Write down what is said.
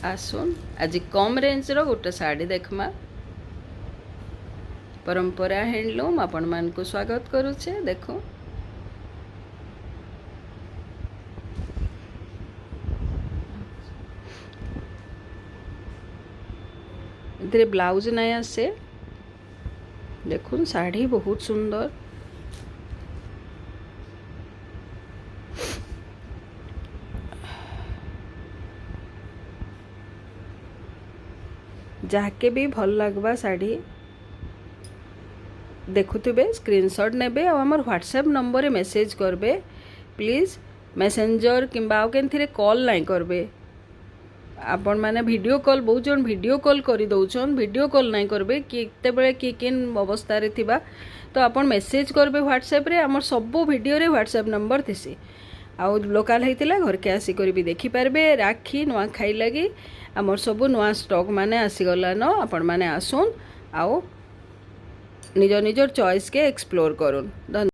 आसुन आज कम रेंज रो गोटे साड़ी देखमा परंपरा हैंडलूम आपण मान को स्वागत करुचे। देखो इधर ब्लाउज नहीं आसे। देखुन साड़ी बहुत सुंदर जाके भी भल लगवा साड़ी देखुवे स्क्रीनशॉट नेबे और हमर व्हाट्सएप नंबर मेसेज करबे प्लीज मेसेंजर किंबा आउ केनथिरे कॉल नहीं करबे। आपण माने वीडियो कॉल बहुत जन वीडियो कॉल करी दउछन वीडियो कॉल नहीं करबे केते बेले की किन अवस्था रे थिबा तो आपण मेसेज करबे व्हाट्सएप रे। हमर सब वीडियो रे व्हाट्सएप नंबर थिसी आउ लोकल हेतिला घर के आसी करी भी देखि पारबे। राखी नुआ खाई लगी हमर सब नुआ स्टॉक माने आसी गला न आपण माने आसुन आउ निज निजर चॉइस के एक्सप्लोर करूँ।